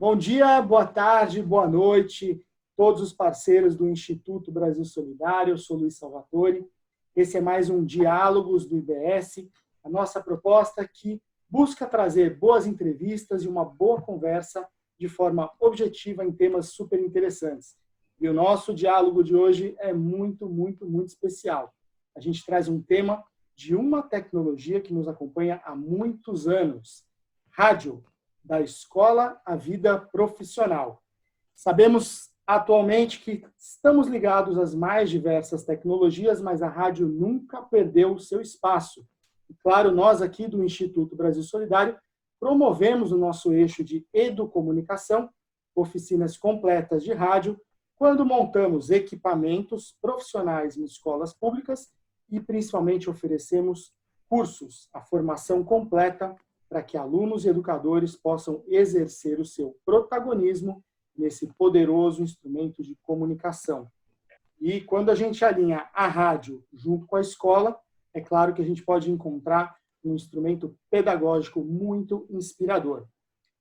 Bom dia, boa tarde, boa noite, todos os parceiros do Instituto Brasil Solidário. Eu sou Luiz Salvatore. Esse é mais um Diálogos do IBS, a nossa proposta que busca trazer boas entrevistas e uma boa conversa de forma objetiva em temas super interessantes. E o nosso diálogo de hoje é muito especial. A gente traz um tema de uma tecnologia que nos acompanha há muitos anos: rádio, da escola à vida profissional. Sabemos atualmente que estamos ligados às mais diversas tecnologias, mas a rádio nunca perdeu o seu espaço. E, claro, nós aqui do Instituto Brasil Solidário promovemos o nosso eixo de educomunicação, oficinas completas de rádio, quando montamos equipamentos profissionais em escolas públicas e principalmente oferecemos cursos, a formação completa para que alunos e educadores possam exercer o seu protagonismo nesse poderoso instrumento de comunicação. E quando a gente alinha a rádio junto com a escola, é claro que a gente pode encontrar um instrumento pedagógico muito inspirador.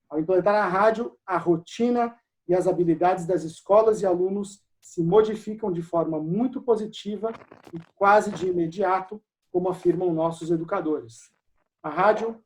Ao implantar a rádio, a rotina e as habilidades das escolas e alunos se modificam de forma muito positiva e quase de imediato, como afirmam nossos educadores. A rádio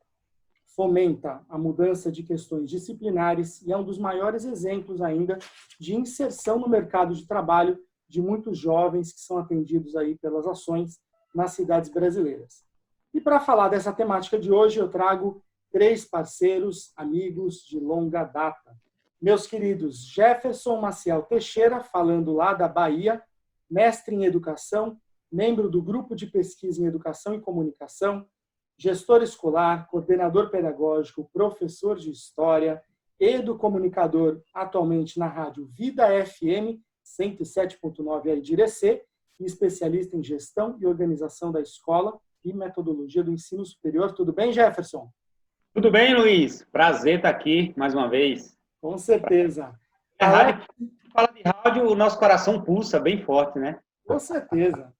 fomenta a mudança de questões disciplinares e é um dos maiores exemplos ainda de inserção no mercado de trabalho de muitos jovens que são atendidos aí pelas ações nas cidades brasileiras. E para falar dessa temática de hoje, eu trago 3 parceiros, amigos de longa data. Meus queridos Jefferson Maciel Teixeira, falando lá da Bahia, mestre em educação, membro do Grupo de Pesquisa em Educação e Comunicação, gestor escolar, coordenador pedagógico, professor de história, educomunicador atualmente na rádio Vida FM 107.9 aí de Irecê, e especialista em gestão e organização da escola e metodologia do ensino superior. Tudo bem, Jefferson? Tudo bem, Luiz? Prazer estar aqui mais uma vez. Com certeza. Fala de rádio, o nosso coração pulsa bem forte, né? Com certeza.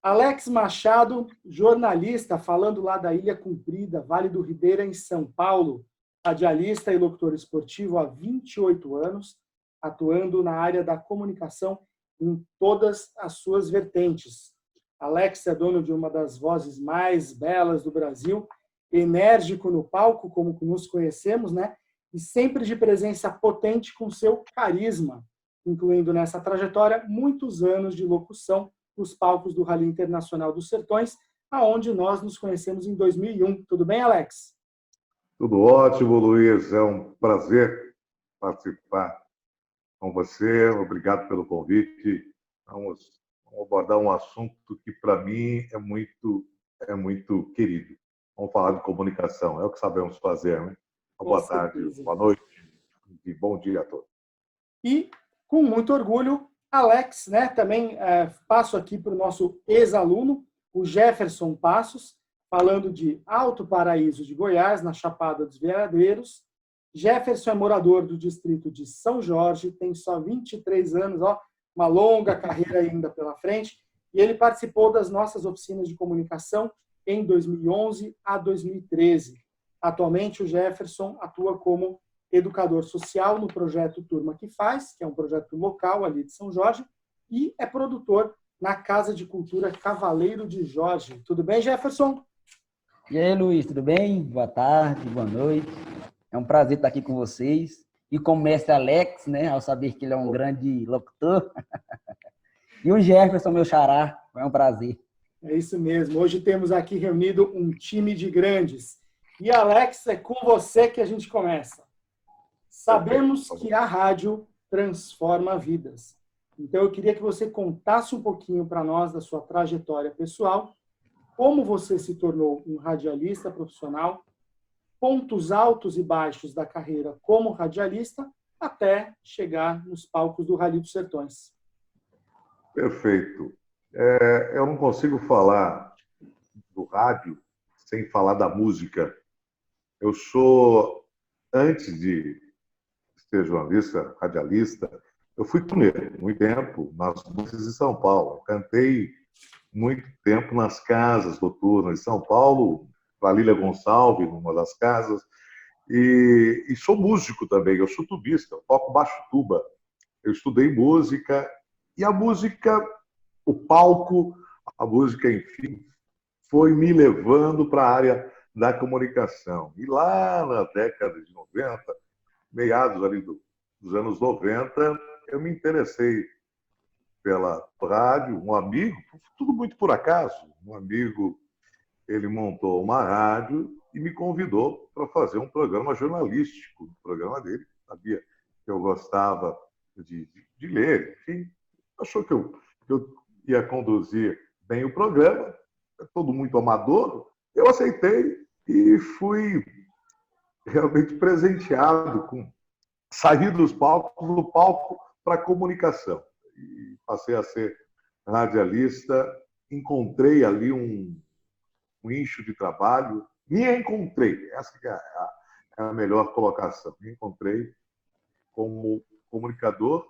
Alex Machado, jornalista, falando lá da Ilha Comprida, Vale do Ribeira, em São Paulo, radialista e locutor esportivo há 28 anos, atuando na área da comunicação em todas as suas vertentes. Alex é dono de uma das vozes mais belas do Brasil, enérgico no palco, como nos conhecemos, né? E sempre de presença potente com seu carisma, incluindo nessa trajetória muitos anos de locução nos palcos do Rally Internacional dos Sertões, aonde nós nos conhecemos em 2001. Tudo bem, Alex? Tudo ótimo, Luiz. É um prazer participar com você. Obrigado pelo convite. Vamos abordar um assunto que, para mim, é muito querido. Vamos falar de comunicação. É o que sabemos fazer, né? Boa tarde, boa noite e bom dia a todos. E, com muito orgulho, Alex, né, também passo aqui para o nosso ex-aluno, o Jefferson Passos, falando de Alto Paraíso de Goiás, na Chapada dos Veadeiros. Jefferson é morador do distrito de São Jorge, tem só 23 anos, uma longa carreira ainda pela frente, e ele participou das nossas oficinas de comunicação em 2011 a 2013. Atualmente, o Jefferson atua como educador social no projeto Turma que Faz, que é um projeto local ali de São Jorge, e é produtor na Casa de Cultura Cavaleiro de Jorge. Tudo bem, Jefferson? E aí, Luiz, tudo bem? Boa tarde, boa noite. É um prazer estar aqui com vocês. E com o mestre Alex, né, ao saber que ele é um grande locutor. E o Jefferson, meu xará, é um prazer. É isso mesmo. Hoje temos aqui reunido um time de grandes. E, Alex, é com você que a gente começa. Sabemos que a rádio transforma vidas. Então, eu queria que você contasse um pouquinho para nós da sua trajetória pessoal, como você se tornou um radialista profissional, pontos altos e baixos da carreira como radialista, até chegar nos palcos do Rally dos Sertões. Perfeito. Eu não consigo falar do rádio sem falar da música. Eu sou, antes de ser jornalista, radialista, eu fui pioneiro, muito tempo, nas músicas de São Paulo. Eu cantei muito tempo nas casas noturnas de São Paulo, para Lília Gonçalves, numa das casas, E sou músico também, eu sou tubista, eu toco baixo tuba. Eu estudei música, e a música, o palco, a música, enfim, foi me levando para a área da comunicação. E lá na década de 90, meados ali dos anos 90, eu me interessei pela rádio. Um amigo, tudo muito por acaso, um amigo, ele montou uma rádio e me convidou para fazer um programa jornalístico. O programa dele, sabia que eu gostava de ler, enfim, achou que eu ia conduzir bem o programa, todo muito amador. Eu aceitei e fui realmente presenteado com sair do palco para a comunicação. E passei a ser radialista, encontrei ali um nicho de trabalho, me encontrei, essa que é a melhor colocação, me encontrei como comunicador.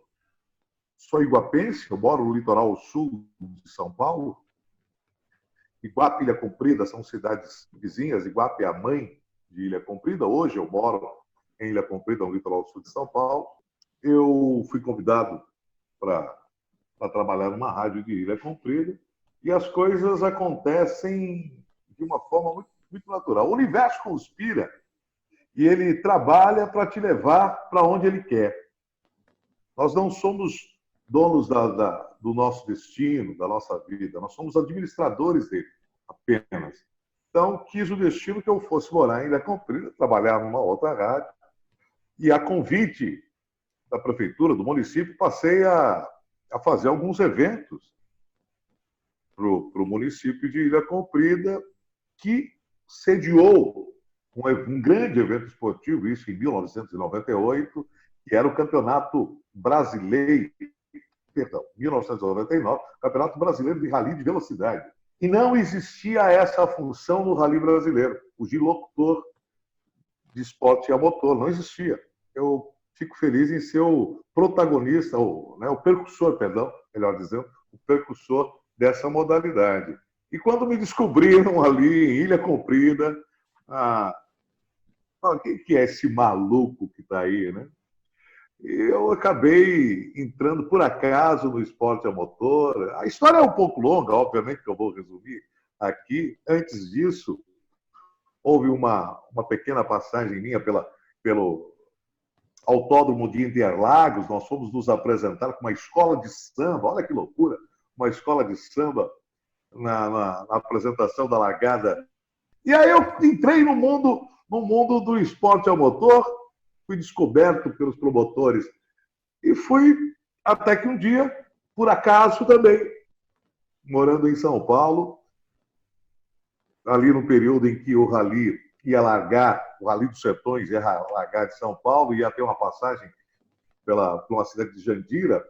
Sou iguapense, eu moro no litoral sul de São Paulo. Iguape e Ilha Comprida são cidades vizinhas. Iguape é a mãe de Ilha Comprida. Hoje eu moro em Ilha Comprida, no litoral sul de São Paulo. Eu fui convidado para trabalhar numa rádio de Ilha Comprida e as coisas acontecem de uma forma muito, muito natural. O universo conspira e ele trabalha para te levar para onde ele quer. Nós não somos donos do nosso destino, da nossa vida. Nós somos administradores dele, apenas. Então, quis o destino que eu fosse morar em Ilha Comprida, trabalhar numa outra rádio. E a convite da prefeitura, do município, passei a fazer alguns eventos para o município de Ilha Comprida, que sediou um grande evento esportivo, isso em 1998, que era o Campeonato Brasileiro, 1999, Campeonato Brasileiro de Rally de Velocidade. E não existia essa função no Rally brasileiro, o de locutor de esporte a motor, não existia. Eu fico feliz em ser o protagonista, o percussor, melhor dizendo, o percussor dessa modalidade. E quando me descobriram ali em Ilha Comprida, quem é esse maluco que está aí, né? Eu acabei entrando por acaso no esporte a motor. A história é um pouco longa, obviamente, que eu vou resumir aqui. Antes disso, houve uma pequena passagem minha pelo Autódromo de Interlagos. Nós fomos nos apresentar com uma escola de samba. Olha que loucura! Uma escola de samba na apresentação da largada. E aí eu entrei no mundo do esporte a motor. Fui descoberto pelos promotores e fui até que um dia, por acaso também, morando em São Paulo, ali no período em que o Rally ia largar, o Rally dos Sertões ia largar de São Paulo, ia ter uma passagem por uma cidade de Jandira,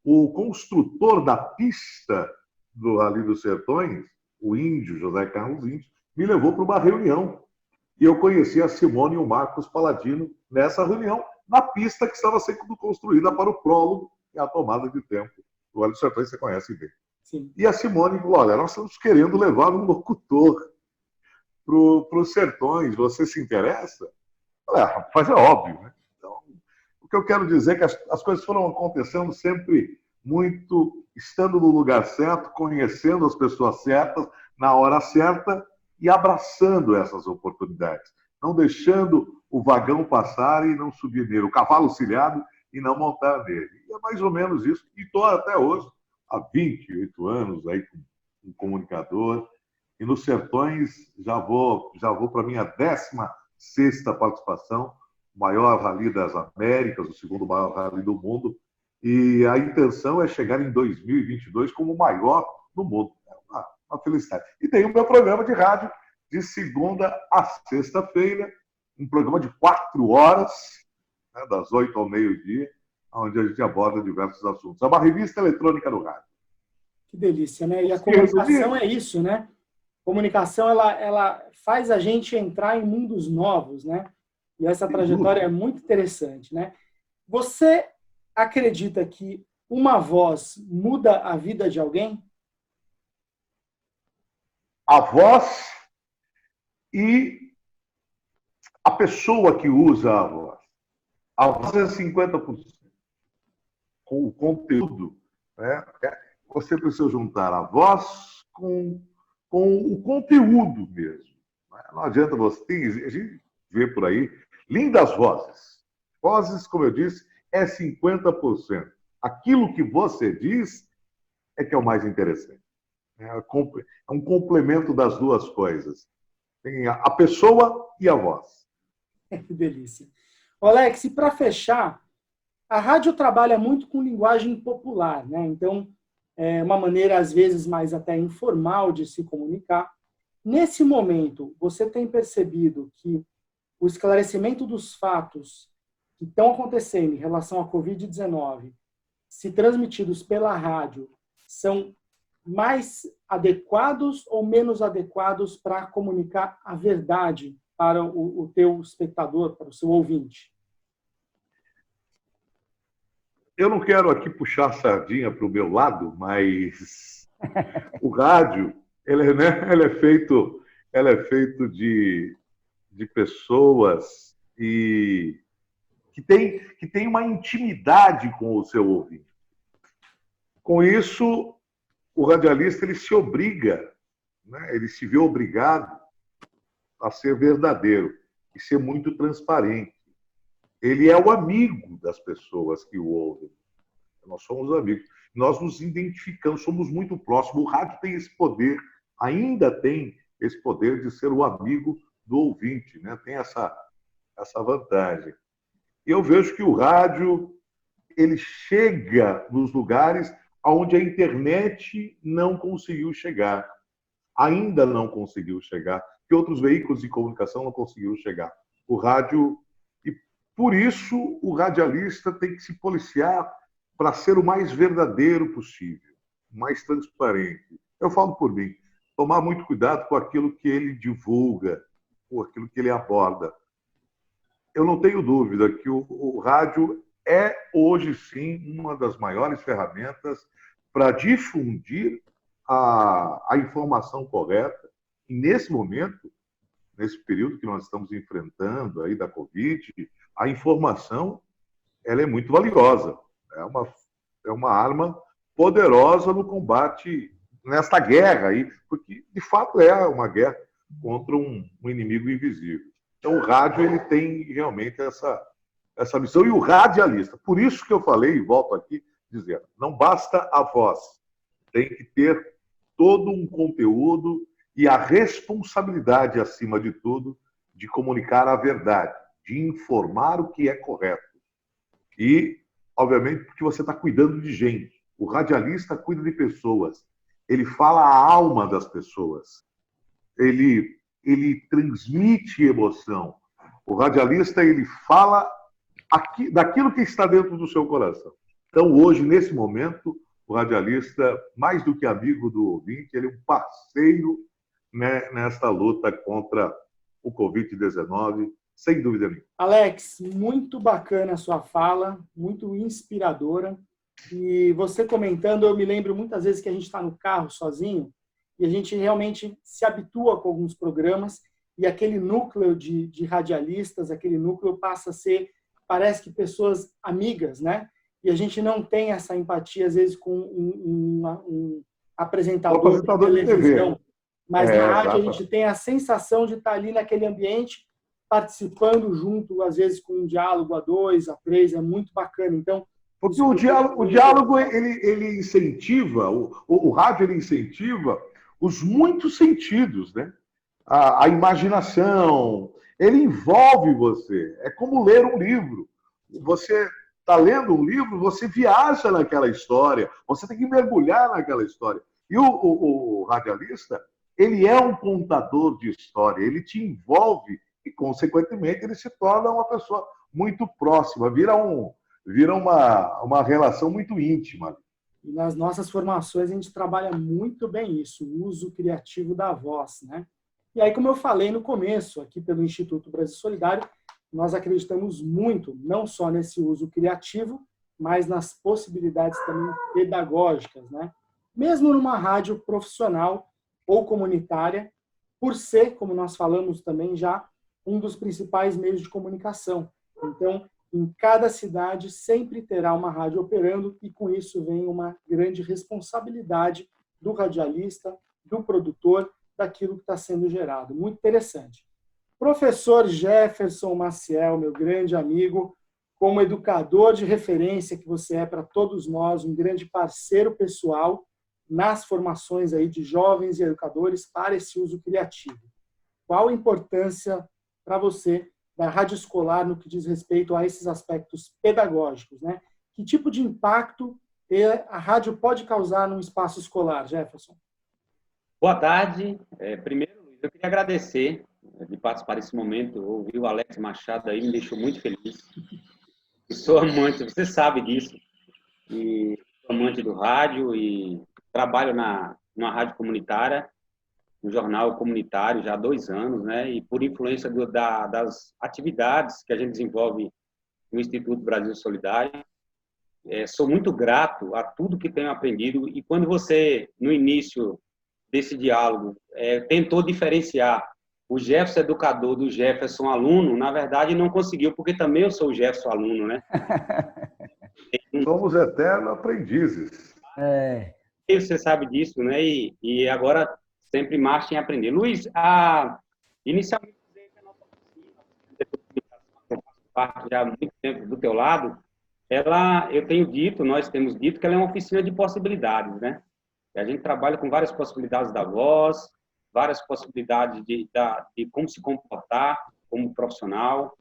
o construtor da pista do Rally dos Sertões, o índio, José Carlos Índio, me levou para uma reunião. E eu conheci a Simone e o Marcos Paladino nessa reunião, na pista que estava sendo construída para o prólogo e a tomada de tempo. O Rally dos Sertões você conhece bem. Sim. E a Simone falou, olha, nós estamos querendo levar um locutor para os Sertões, você se interessa? Eu falei, rapaz, é óbvio, né? Então, o que eu quero dizer é que as coisas foram acontecendo sempre muito, estando no lugar certo, conhecendo as pessoas certas, na hora certa, e abraçando essas oportunidades, não deixando o vagão passar e não subir nele, o cavalo cilhado e não montar nele. E é mais ou menos isso. E estou até hoje, há 28 anos, aí com comunicador. E nos Sertões já vou para a minha 16ª participação, o maior rally das Américas, o segundo maior rally do mundo. E a intenção é chegar em 2022 como o maior do mundo. Uma felicidade. E tem o meu programa de rádio de segunda a sexta-feira, um programa de 4 horas, né, das 8 ao meio-dia, onde a gente aborda diversos assuntos. É uma revista eletrônica no rádio. Que delícia, né? E a comunicação é isso, né? A comunicação, ela faz a gente entrar em mundos novos, né? E essa trajetória é muito interessante, né? Você acredita que uma voz muda a vida de alguém? A voz e a pessoa que usa a voz é 50%. Com o conteúdo, né? Você precisa juntar a voz com o conteúdo mesmo. Não adianta você... A gente vê por aí lindas vozes. Vozes, como eu disse, é 50%. Aquilo que você diz é que é o mais interessante. É um complemento das duas coisas. Tem a pessoa e a voz. Que delícia. Alex, e para fechar, a rádio trabalha muito com linguagem popular, né? Então, é uma maneira, às vezes, mais até informal de se comunicar. Nesse momento, você tem percebido que o esclarecimento dos fatos que estão acontecendo em relação à Covid-19, se transmitidos pela rádio, são mais adequados ou menos adequados para comunicar a verdade para o teu espectador, para o seu ouvinte? Eu não quero aqui puxar a sardinha para o meu lado, mas o rádio, ele é feito de pessoas que tem uma intimidade com o seu ouvinte. Com isso, o radialista ele se obriga, né? Ele se vê obrigado a ser verdadeiro e ser muito transparente. Ele é o amigo das pessoas que o ouvem. Nós somos amigos. Nós nos identificamos, somos muito próximos. O rádio tem esse poder, ainda tem esse poder de ser o amigo do ouvinte, né? Tem essa vantagem. E eu vejo que o rádio ele chega nos lugares onde a internet não conseguiu chegar. Ainda não conseguiu chegar. Que outros veículos de comunicação não conseguiram chegar. O rádio... E por isso, o radialista tem que se policiar para ser o mais verdadeiro possível, o mais transparente. Eu falo por mim. Tomar muito cuidado com aquilo que ele divulga, com aquilo que ele aborda. Eu não tenho dúvida que o rádio é, hoje sim, uma das maiores ferramentas para difundir a informação correta. E nesse momento, nesse período que nós estamos enfrentando aí da Covid, a informação ela é muito valiosa. É uma arma poderosa no combate, nesta guerra aí, porque de fato é uma guerra contra um inimigo invisível. Então o rádio ele tem realmente essa missão, e o radialista. Por isso que eu falei, e volto aqui dizendo, não basta a voz, tem que ter todo um conteúdo e a responsabilidade, acima de tudo, de comunicar a verdade, de informar o que é correto. E, obviamente, porque você está cuidando de gente. O radialista cuida de pessoas. Ele fala a alma das pessoas. Ele transmite emoção. O radialista, ele fala daquilo que está dentro do seu coração. Então, hoje, nesse momento, o radialista, mais do que amigo do ouvinte, ele é um parceiro, né, nesta luta contra o Covid-19, sem dúvida nenhuma. Alex, muito bacana a sua fala, muito inspiradora. E você comentando, eu me lembro muitas vezes que a gente está no carro sozinho e a gente realmente se habitua com alguns programas e aquele núcleo de radialistas, aquele núcleo passa a ser, parece que pessoas amigas, né? E a gente não tem essa empatia, às vezes, com um apresentador de televisão. Mas na rádio a gente tem a sensação de estar ali naquele ambiente, participando junto, às vezes, com um diálogo a 2, a 3, é muito bacana. Então, porque o diálogo ele incentiva, o rádio ele incentiva os muitos sentidos, né? A imaginação, ele envolve você. É como ler um livro. Você está lendo um livro, você viaja naquela história, você tem que mergulhar naquela história. E o radialista, ele é um contador de história, ele te envolve e, consequentemente, ele se torna uma pessoa muito próxima, vira uma relação muito íntima. E nas nossas formações a gente trabalha muito bem isso, o uso criativo da voz, né? E aí, como eu falei no começo, aqui pelo Instituto Brasil Solidário, nós acreditamos muito, não só nesse uso criativo, mas nas possibilidades também pedagógicas, né? Mesmo numa rádio profissional ou comunitária, por ser, como nós falamos também já, um dos principais meios de comunicação. Então, em cada cidade sempre terá uma rádio operando e com isso vem uma grande responsabilidade do radialista, do produtor, daquilo que está sendo gerado. Muito interessante. Professor Jefferson Maciel, meu grande amigo, como educador de referência que você é para todos nós, um grande parceiro pessoal nas formações aí de jovens e educadores para esse uso criativo. Qual a importância para você da rádio escolar no que diz respeito a esses aspectos pedagógicos, né? Que tipo de impacto a rádio pode causar num espaço escolar, Jefferson? Boa tarde. Primeiro, Luiz, eu queria agradecer de participar desse momento. Ouvir o Alex Machado aí me deixou muito feliz. Eu sou amante, você sabe disso, e sou amante do rádio e trabalho numa rádio comunitária, no jornal comunitário já há 2 anos, né? E por influência das atividades que a gente desenvolve no Instituto Brasil Solidário, sou muito grato a tudo que tenho aprendido. E quando você, no início desse diálogo, tentou diferenciar o Jefferson educador do Jefferson aluno, na verdade não conseguiu, porque também eu sou o Jefferson aluno, né? Somos eternos aprendizes. Você sabe disso, né? E agora sempre marcha em aprender. Luiz, inicialmente a nossa oficina, que eu faço parte já há muito tempo do teu lado, nós temos dito que ela é uma oficina de possibilidades, né? A gente trabalha com várias possibilidades da voz, várias possibilidades de como se comportar como profissional.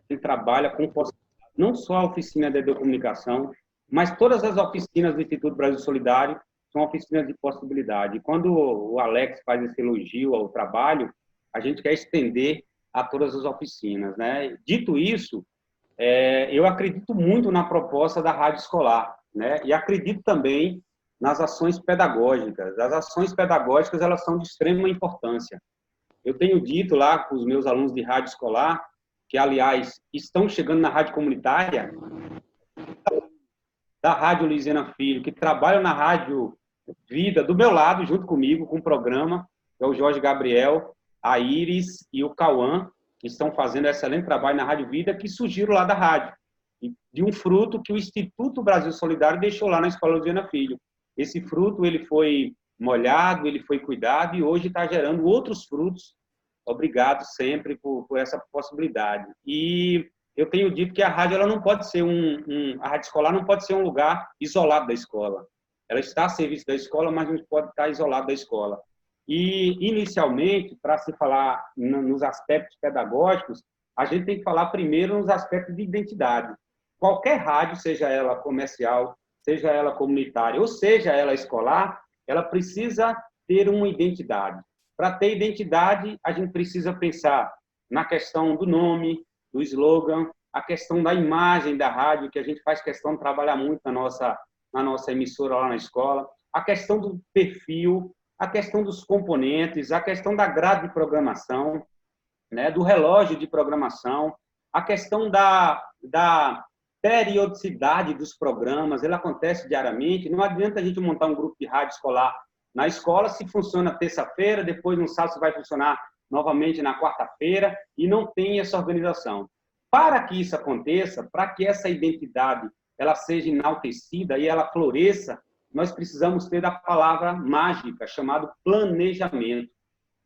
A gente trabalha com possibilidades, não só a oficina de educomunicação, mas todas as oficinas do Instituto Brasil Solidário são oficinas de possibilidade. E quando o Alex faz esse elogio ao trabalho, a gente quer estender a todas as oficinas, né? Dito isso, eu acredito muito na proposta da rádio escolar, né? E acredito também nas ações pedagógicas. As ações pedagógicas, elas são de extrema importância. Eu tenho dito lá com os meus alunos de rádio escolar, que, aliás, estão chegando na rádio comunitária, da Rádio Luiziana Filho, que trabalham na Rádio Vida, do meu lado, junto comigo, com o programa, que é o Jorge Gabriel, a Iris e o Cauã, que estão fazendo um excelente trabalho na Rádio Vida, que surgiram lá da rádio, de um fruto que o Instituto Brasil Solidário deixou lá na Escola Luiziana Filho. Esse fruto, ele foi molhado, ele foi cuidado e hoje está gerando outros frutos. Obrigado sempre por essa possibilidade. E eu tenho dito que a rádio, ela não pode ser a rádio escolar não pode ser um lugar isolado da escola. Ela está a serviço da escola, mas não pode estar isolado da escola. E, inicialmente, para se falar nos aspectos pedagógicos, a gente tem que falar primeiro nos aspectos de identidade. Qualquer rádio, seja ela comercial, seja ela comunitária, ou seja ela escolar, ela precisa ter uma identidade. Para ter identidade, a gente precisa pensar na questão do nome, do slogan, a questão da imagem da rádio, que a gente faz questão de trabalhar muito na nossa emissora lá na escola, a questão do perfil, a questão dos componentes, a questão da grade de programação, né, do relógio de programação, a questão da periodicidade dos programas, ela acontece diariamente. Não adianta a gente montar um grupo de rádio escolar na escola se funciona terça-feira, depois no sábado vai funcionar novamente na quarta-feira e não tem essa organização. Para que isso aconteça, para que essa identidade ela seja enaltecida e ela floresça, nós precisamos ter a palavra mágica chamada planejamento.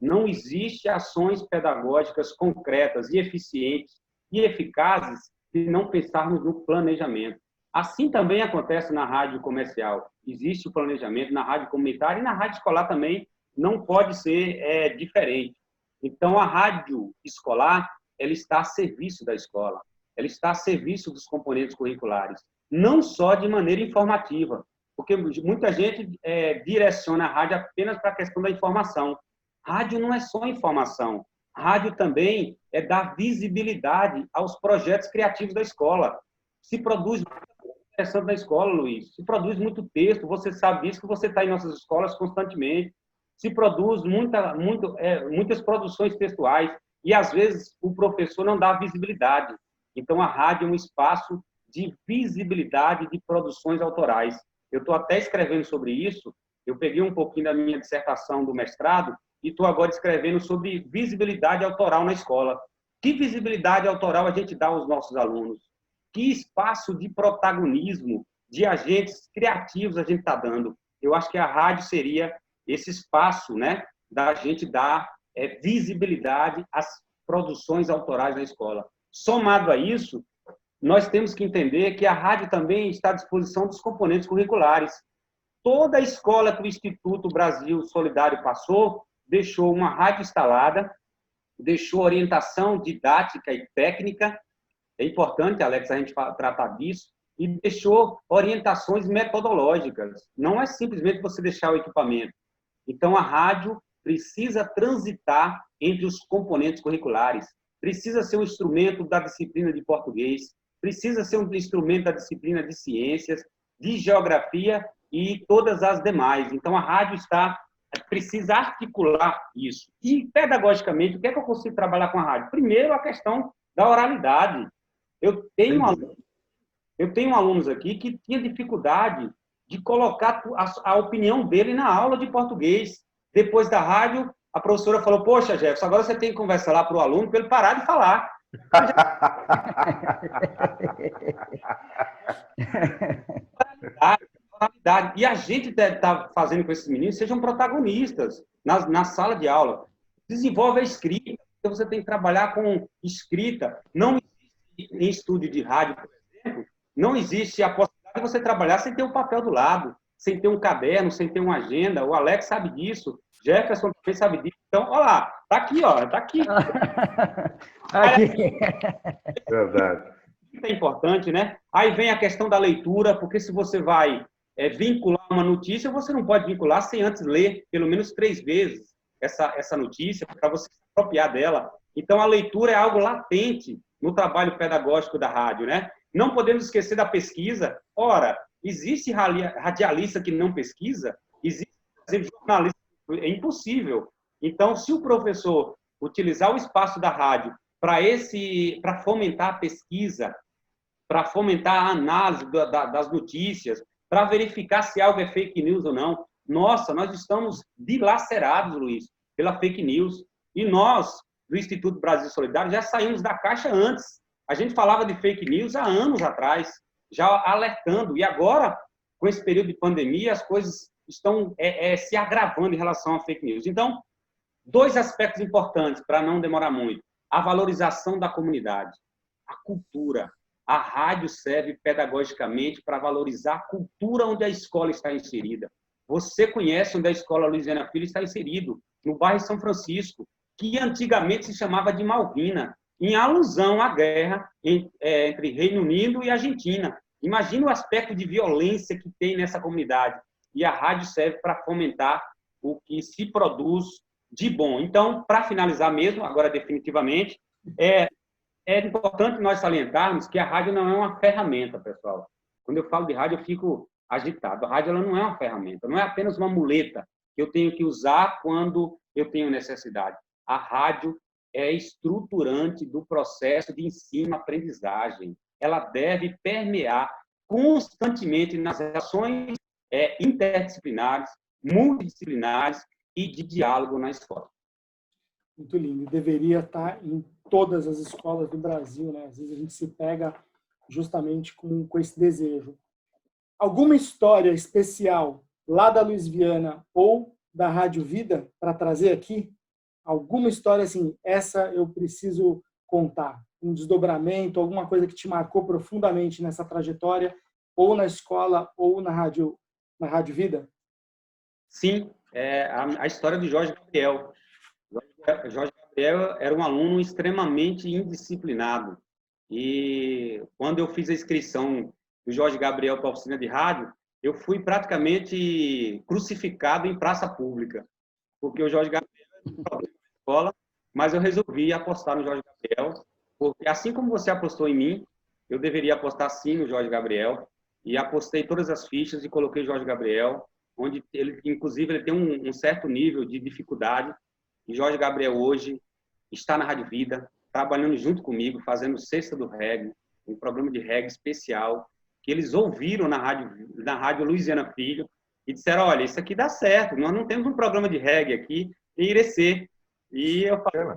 Não existe ações pedagógicas concretas e eficientes e eficazes se não pensarmos no planejamento. Assim também acontece na rádio comercial. Existe o planejamento na rádio comunitária e na rádio escolar também não pode ser diferente. Então, a rádio escolar, ela está a serviço da escola, ela está a serviço dos componentes curriculares, não só de maneira informativa, porque muita gente direciona a rádio apenas para a questão da informação. Rádio não é só informação, rádio também é dar visibilidade aos projetos criativos da escola. Se produz muito interessante na escola, Luiz, se produz muito texto, você sabe disso, que você está em nossas escolas constantemente, se produz muitas produções textuais, e às vezes o professor não dá visibilidade. Então a rádio é um espaço de visibilidade de produções autorais. Eu estou até escrevendo sobre isso, eu peguei um pouquinho da minha dissertação do mestrado e estou agora escrevendo sobre visibilidade autoral na escola, Que visibilidade autoral a gente dá aos nossos alunos? Que espaço de protagonismo, de agentes criativos a gente está dando? Eu acho que a rádio seria esse espaço, né, da gente dar visibilidade às produções autorais da escola. Somado a isso, nós temos que entender que a rádio também está à disposição dos componentes curriculares. Toda a escola que o Instituto Brasil Solidário passou, deixou uma rádio instalada, deixou orientação didática e técnica, é importante, Alex, a gente tratar disso, e deixou orientações metodológicas. Não é simplesmente você deixar o equipamento. Então, a rádio precisa transitar entre os componentes curriculares, precisa ser um instrumento da disciplina de português, precisa ser um instrumento da disciplina de ciências, de geografia e todas as demais. Então, a rádio precisa articular isso. E, pedagogicamente, o que é que eu consigo trabalhar com a rádio? Primeiro, a questão da oralidade. Eu tenho alunos aqui que tinham dificuldade de colocar a opinião dele na aula de português. Depois da rádio, a professora falou, poxa, Jefferson, agora você tem que conversar lá para o aluno para ele parar de falar. E a gente está fazendo com esses meninos, sejam protagonistas na sala de aula. Desenvolve a escrita, então você tem que trabalhar com escrita. Não existe, em estúdio de rádio, por exemplo, não existe a possibilidade de você trabalhar sem ter um papel do lado, sem ter um caderno, sem ter uma agenda. O Alex sabe disso, Jefferson também sabe disso. Então, olha lá, está aqui, ó, está aqui. Verdade. Isso é importante, né? Aí vem a questão da leitura, porque se você vai vincular uma notícia, você não pode vincular sem antes ler pelo menos 3 vezes essa notícia, para você se apropriar dela. Então, a leitura é algo latente no trabalho pedagógico da rádio, né? Não podemos esquecer da pesquisa. Ora, existe radialista que não pesquisa? Existe, por exemplo, jornalista. É impossível. Então, se o professor utilizar o espaço da rádio para fomentar a pesquisa, para fomentar a análise das notícias, para verificar se algo é fake news ou não. Nossa, nós estamos dilacerados, Luiz, pela fake news. E nós, do Instituto Brasil Solidário, já saímos da caixa antes. A gente falava de fake news há anos atrás, já alertando. E agora, com esse período de pandemia, as coisas estão se agravando em relação a fake news. Então, 2 aspectos importantes, para não demorar muito. A valorização da comunidade, a cultura. A rádio serve pedagogicamente para valorizar a cultura onde a escola está inserida. Você conhece onde a escola Luiziana Filho está inserido, no bairro São Francisco, que antigamente se chamava de Malvina, em alusão à guerra entre Reino Unido e Argentina. Imagina o aspecto de violência que tem nessa comunidade. E a rádio serve para fomentar o que se produz de bom. Então, para finalizar mesmo, agora definitivamente, é importante nós salientarmos que a rádio não é uma ferramenta, pessoal. Quando eu falo de rádio, eu fico agitado. A rádio ela não é uma ferramenta, não é apenas uma muleta que eu tenho que usar quando eu tenho necessidade. A rádio é estruturante do processo de ensino-aprendizagem. Ela deve permear constantemente nas relações interdisciplinares, multidisciplinares e de diálogo na escola. Muito lindo. Deveria estar em todas as escolas do Brasil, né? Às vezes a gente se pega justamente com esse desejo. Alguma história especial lá da Luiz Viana ou da Rádio Vida para trazer aqui? Alguma história assim, essa eu preciso contar? Um desdobramento, alguma coisa que te marcou profundamente nessa trajetória, ou na escola, ou na Rádio Vida? Sim, a história de Jorge Gabriel. Jorge Gabriel era um aluno extremamente indisciplinado. E quando eu fiz a inscrição do Jorge Gabriel para a oficina de rádio, eu fui praticamente crucificado em praça pública, porque o Jorge Gabriel era um problema na escola, mas eu resolvi apostar no Jorge Gabriel, porque assim como você apostou em mim, eu deveria apostar sim no Jorge Gabriel, e apostei todas as fichas e coloquei Jorge Gabriel, onde ele, inclusive, ele tem um certo nível de dificuldade. E Jorge Gabriel hoje está na Rádio Vida, trabalhando junto comigo, fazendo Sexta do Reggae, um programa de reggae especial, que eles ouviram na rádio Luiziana Filho, e disseram, olha, isso aqui dá certo, nós não temos um programa de reggae aqui em Irecê. E eu falei,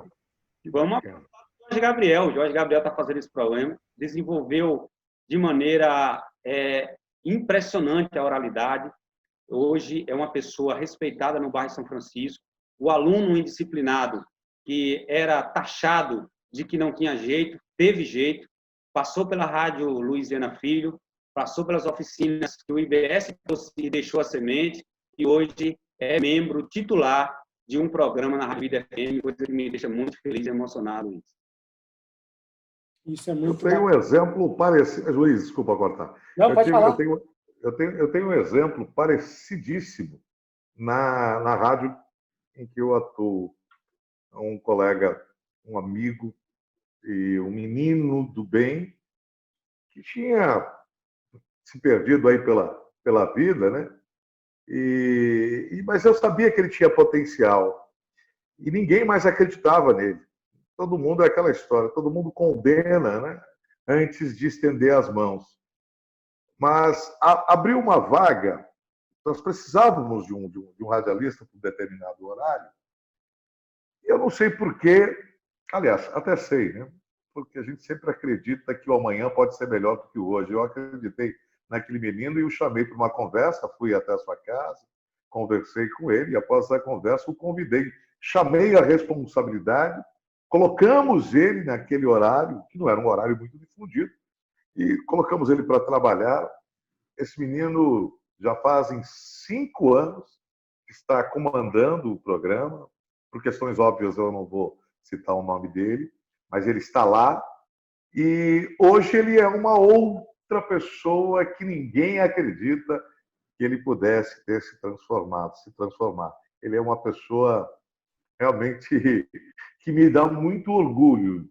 vamos apostar no Jorge Gabriel. O Jorge Gabriel está fazendo esse programa, desenvolveu de maneira impressionante a oralidade. Hoje é uma pessoa respeitada no bairro São Francisco. O aluno indisciplinado, que era taxado de que não tinha jeito, teve jeito, passou pela Rádio Luiz Viana Filho, passou pelas oficinas que o IBS deixou a semente e hoje é membro titular de um programa na Rádio Vida FM, coisa que me deixa muito feliz e emocionado. Isso é muito Eu tenho um exemplo parecido. Luiz, desculpa cortar. Não, pode falar. Eu tenho um exemplo parecidíssimo na rádio em que eu atuo. Um colega, um amigo e um menino do bem que tinha se perdido aí pela vida, né? Mas eu sabia que ele tinha potencial e ninguém mais acreditava nele. Todo mundo é aquela história, todo mundo condena, né? Antes de estender as mãos. Mas abriu uma vaga, nós precisávamos de um radialista por determinado horário. E eu não sei porquê, aliás, até sei, né? Porque a gente sempre acredita que o amanhã pode ser melhor do que o hoje. Eu acreditei naquele menino e o chamei para uma conversa, fui até a sua casa, conversei com ele e após a conversa o convidei. Chamei a responsabilidade, colocamos ele naquele horário, que não era um horário muito difundido, e colocamos ele para trabalhar. Esse menino já fazem 5 anos que está comandando o programa. Por questões óbvias, eu não vou citar o nome dele, mas ele está lá. E hoje ele é uma outra pessoa que ninguém acredita que ele pudesse ter se transformar. Ele é uma pessoa realmente que me dá muito orgulho.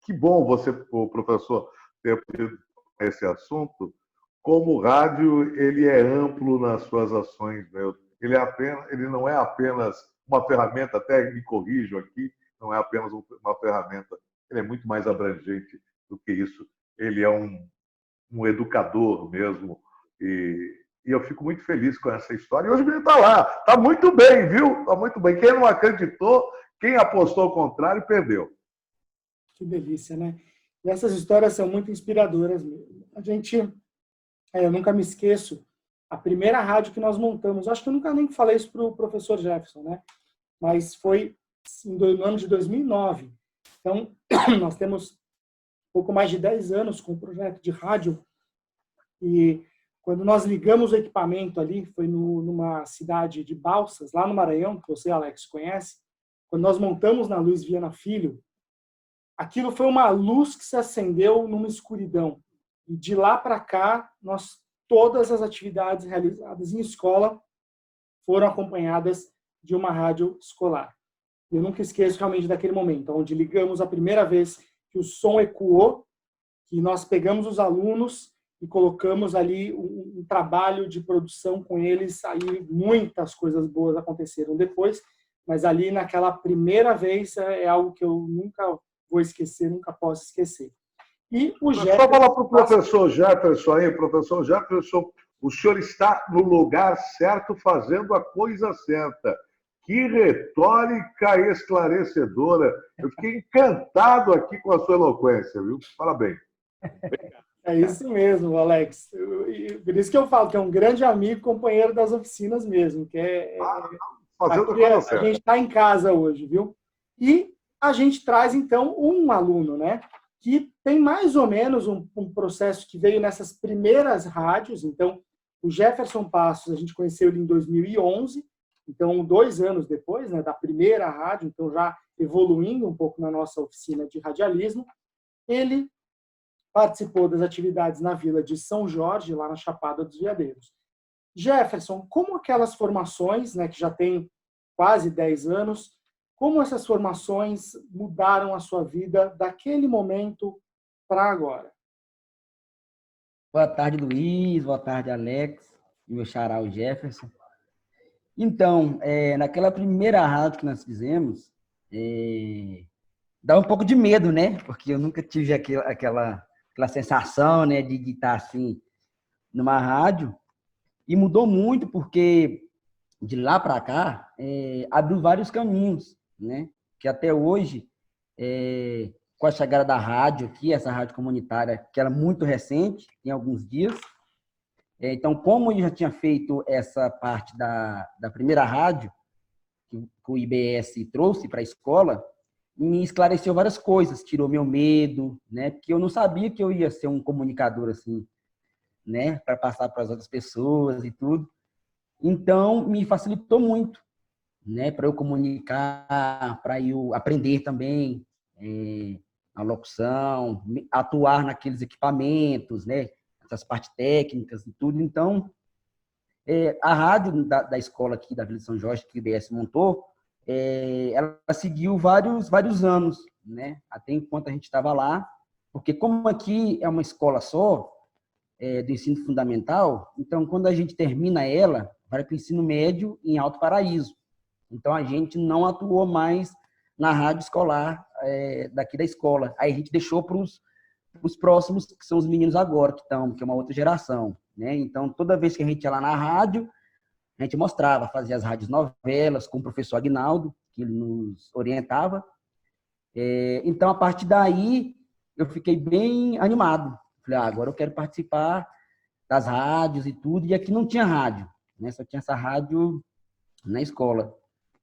Que bom você, professor, ter pedido esse assunto. Como o rádio, ele é amplo nas suas ações, meu. Ele não é apenas uma ferramenta, até me corrijo aqui, não é apenas uma ferramenta, ele é muito mais abrangente do que isso. Ele é um educador mesmo. E eu fico muito feliz com essa história. E hoje o menino está lá, está muito bem, viu? Está muito bem. Quem não acreditou, quem apostou ao contrário, perdeu. Que delícia, né? E essas histórias são muito inspiradoras mesmo. Eu nunca me esqueço, a primeira rádio que nós montamos, acho que eu nunca nem falei isso para o professor Jefferson, né? Mas foi no ano de 2009. Então, nós temos pouco mais de 10 anos com o projeto de rádio. E quando nós ligamos o equipamento ali, foi numa cidade de Balsas, lá no Maranhão, que você, Alex, conhece. Quando nós montamos na Luiz Viana Filho, aquilo foi uma luz que se acendeu numa escuridão. E de lá para cá, todas as atividades realizadas em escola foram acompanhadas de uma rádio escolar. Eu nunca esqueço realmente daquele momento, onde ligamos a primeira vez que o som ecoou, que nós pegamos os alunos e colocamos ali um trabalho de produção com eles. Aí muitas coisas boas aconteceram depois, mas ali naquela primeira vez é algo que eu nunca vou esquecer, nunca posso esquecer. E o Jefferson... Só falar para o professor Jefferson aí, professor Jefferson, o senhor está no lugar certo, fazendo a coisa certa. Que retórica esclarecedora. Eu fiquei encantado aqui com a sua eloquência, viu? Parabéns. É isso mesmo, Alex. Por isso que eu falo que é um grande amigo, companheiro das oficinas mesmo. Fazendo a coisa certa. A gente está em casa hoje, viu? E a gente traz, então, um aluno, né? Que tem mais ou menos um processo que veio nessas primeiras rádios. Então, o Jefferson Passos, a gente conheceu ele em 2011, então 2 anos depois, né, da primeira rádio, então já evoluindo um pouco na nossa oficina de radialismo. Ele participou das atividades na Vila de São Jorge, lá na Chapada dos Veadeiros. Jefferson, como aquelas formações, né, que já tem quase 10 anos, como essas formações mudaram a sua vida daquele momento para agora? Boa tarde, Luiz. Boa tarde, Alex. E meu xará, o Jefferson. Então, naquela primeira rádio que nós fizemos, dá um pouco de medo, né? Porque eu nunca tive aquela sensação, né, de estar assim numa rádio. E mudou muito porque de lá para cá abriu vários caminhos, né? Que até hoje com a chegada da rádio aqui, essa rádio comunitária, que era muito recente, tem alguns dias. Então, como eu já tinha feito essa parte da primeira rádio, que o IBS trouxe para a escola, me esclareceu várias coisas, tirou meu medo, né? Porque eu não sabia que eu ia ser um comunicador assim, né? Para passar para as outras pessoas e tudo. Então, me facilitou muito, né? Para eu comunicar, para eu aprender também a locução, atuar naqueles equipamentos, né? Essas partes técnicas e tudo. Então, a rádio da escola aqui da Vila de São Jorge, que o IBS montou, ela seguiu vários anos, né? Até enquanto a gente estava lá, porque como aqui é uma escola só, do ensino fundamental, então quando a gente termina ela, vai para o ensino médio em Alto Paraíso. Então a gente não atuou mais na rádio escolar daqui da escola. Aí a gente deixou para os próximos, que são os meninos agora, que é uma outra geração, né? Então toda vez que a gente ia lá na rádio, a gente mostrava, fazia as rádios novelas com o professor Aguinaldo, que ele nos orientava. Então, a partir daí, eu fiquei bem animado. Falei, agora eu quero participar das rádios e tudo. E aqui não tinha rádio, né? Só tinha essa rádio na escola.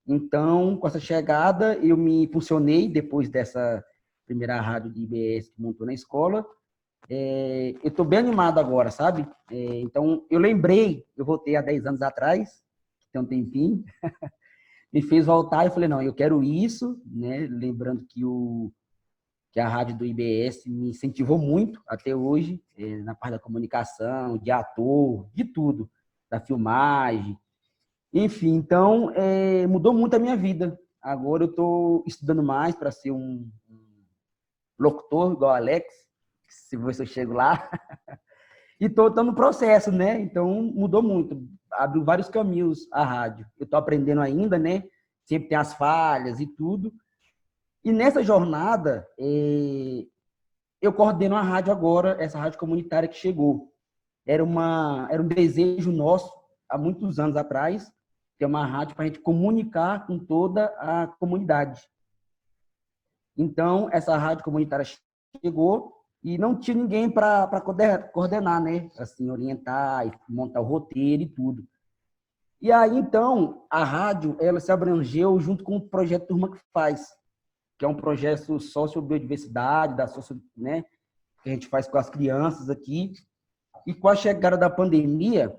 Então, com essa chegada, eu me impulsionei depois dessa primeira rádio de IBS que montou na escola. Eu estou bem animado agora, sabe? Então, eu voltei há 10 anos atrás, tem um tempinho, me fez voltar e eu falei, não, eu quero isso, né? Lembrando que a rádio do IBS me incentivou muito até hoje, na parte da comunicação, de ator, de tudo, da filmagem, enfim. Então, mudou muito a minha vida. Agora eu estou estudando mais para ser um locutor igual o Alex, se você chego lá, e estou no processo, né? Então, mudou muito, abriu vários caminhos a rádio. Eu estou aprendendo ainda, né? Sempre tem as falhas e tudo. E nessa jornada, eu coordeno a rádio agora, essa rádio comunitária que chegou. Era um desejo nosso, há muitos anos atrás, ter uma rádio para a gente comunicar com toda a comunidade. Então, essa rádio comunitária chegou e não tinha ninguém para coordenar, né? Assim, orientar e montar o roteiro e tudo. E aí, então, a rádio, ela se abrangeu junto com o projeto Turma que Faz, que é um projeto socio-biodiversidade, né? Que a gente faz com as crianças aqui. E com a chegada da pandemia,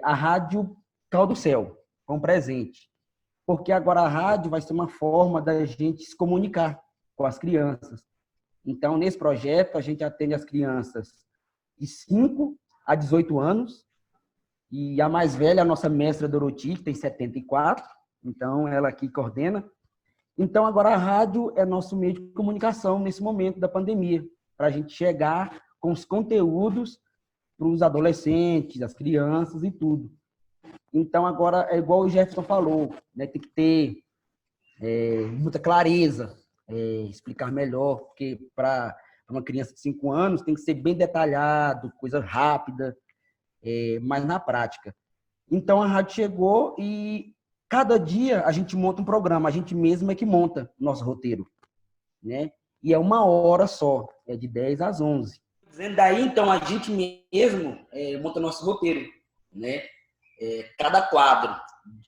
a rádio caiu do céu, com presente. Porque agora a rádio vai ser uma forma da gente se comunicar com as crianças. Então, nesse projeto, a gente atende as crianças de 5 a 18 anos. E a mais velha, a nossa mestra Doroti, que tem 74. Então, ela aqui coordena. Então, agora a rádio é nosso meio de comunicação nesse momento da pandemia, para a gente chegar com os conteúdos para os adolescentes, as crianças e tudo. Então, agora, é igual o Jefferson falou, né? Tem que ter muita clareza, explicar melhor, porque para uma criança de 5 anos tem que ser bem detalhado, coisa rápida, mas na prática. Então, a rádio chegou e cada dia a gente monta um programa, a gente mesmo é que monta nosso roteiro, né? E é 1 hora só, é de 10 às 11. Daí, então, a gente mesmo monta nosso roteiro, né? Cada quadro,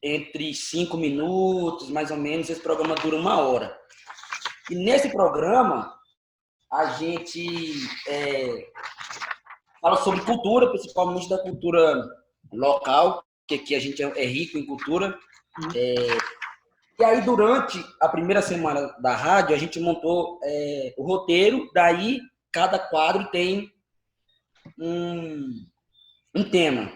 entre 5 minutos, mais ou menos, esse programa dura 1 hora. E nesse programa, a gente fala sobre cultura, principalmente da cultura local, que aqui a gente é rico em cultura. E aí, durante a primeira semana da rádio, a gente montou o roteiro, daí cada quadro tem um tema.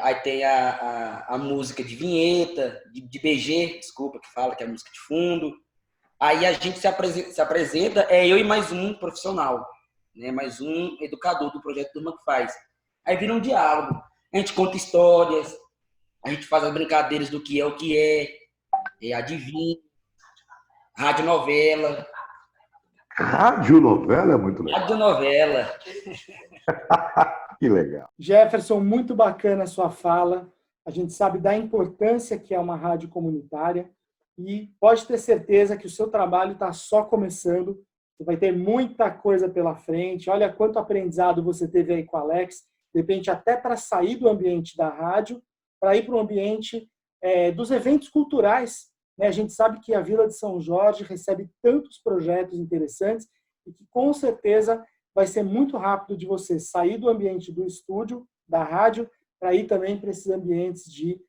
Aí tem a música de vinheta, de BG, desculpa, que fala que é a música de fundo. Aí a gente se apresenta, eu e mais um profissional, né? Mais um educador do projeto Turma que Faz. Aí vira um diálogo. A gente conta histórias, a gente faz as brincadeiras do que é o que adivinha, radionovela. Radionovela é muito legal. Radionovela. Que legal. Jefferson, muito bacana a sua fala. A gente sabe da importância que é uma rádio comunitária. e pode ter certeza que o seu trabalho está só começando. Você vai ter muita coisa pela frente. Olha quanto aprendizado você teve aí com o Alex. De repente, até para sair do ambiente da rádio, para ir para o ambiente dos eventos culturais. Né? A gente sabe que a Vila de São Jorge recebe tantos projetos interessantes e que, com certeza, vai ser muito rápido de você sair do ambiente do estúdio, da rádio, para ir também para esses ambientes de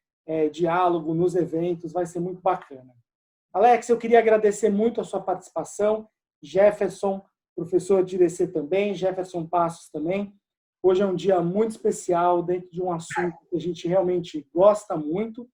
diálogo nos eventos. Vai ser muito bacana. Alex, eu queria agradecer muito a sua participação. Jefferson, professor de IDC também, Jefferson Passos também. Hoje é um dia muito especial dentro de um assunto que a gente realmente gosta muito.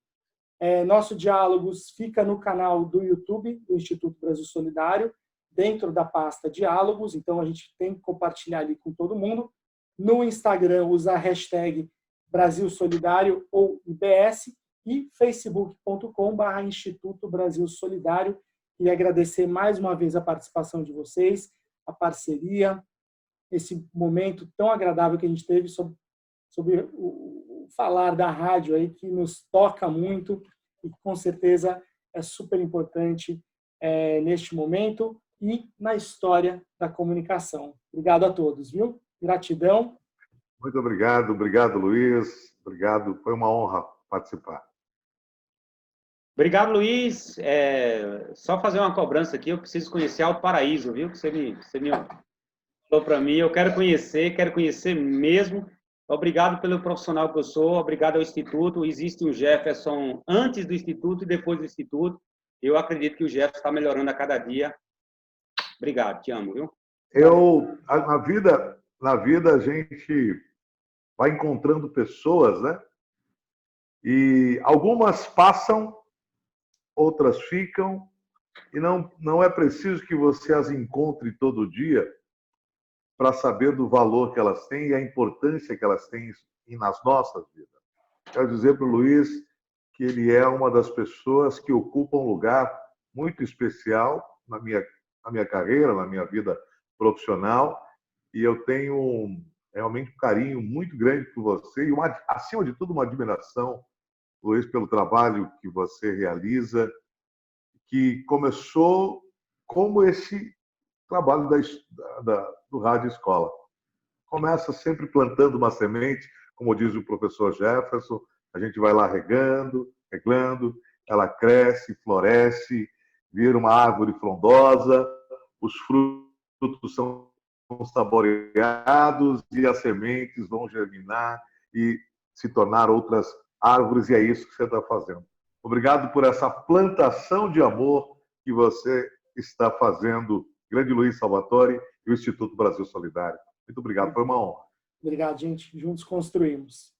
Nosso Diálogos fica no canal do YouTube do Instituto Brasil Solidário, dentro da pasta Diálogos, então a gente tem que compartilhar ali com todo mundo. No Instagram, usa a hashtag Brasil Solidário ou IBS e facebook.com/Instituto Brasil Solidário. Queria agradecer mais uma vez a participação de vocês, a parceria, esse momento tão agradável que a gente teve sobre o falar da rádio aí, que nos toca muito e com certeza é super importante neste momento e na história da comunicação. Obrigado a todos, viu? Gratidão. Muito obrigado, obrigado, Luiz. Obrigado, foi uma honra participar. Obrigado, Luiz. Só fazer uma cobrança aqui, eu preciso conhecer Alto Paraíso, viu? Que você me falou para mim, eu quero conhecer mesmo. Obrigado pelo profissional que eu sou, obrigado ao Instituto. Existe um Jefferson antes do Instituto e depois do Instituto. Eu acredito que o Jefferson está melhorando a cada dia. Obrigado, te amo, viu? Na vida a gente vai encontrando pessoas, né? E algumas passam, outras ficam, e não é preciso que você as encontre todo dia para saber do valor que elas têm e a importância que elas têm nas nossas vidas. Quero dizer para o Luiz que ele é uma das pessoas que ocupa um lugar muito especial na minha carreira, na minha vida profissional, e eu tenho realmente um carinho muito grande por você e, acima de tudo, uma admiração, Luiz, pelo trabalho que você realiza, que começou como esse trabalho do Rádio Escola. Começa sempre plantando uma semente, como diz o professor Jefferson, a gente vai lá regando, ela cresce, floresce, vira uma árvore frondosa, os frutos são saboreados e as sementes vão germinar e se tornar outras árvores, e é isso que você está fazendo. Obrigado por essa plantação de amor que você está fazendo, grande Luiz Salvatore e o Instituto Brasil Solidário. Muito obrigado, foi uma honra. Obrigado, gente. Juntos construímos.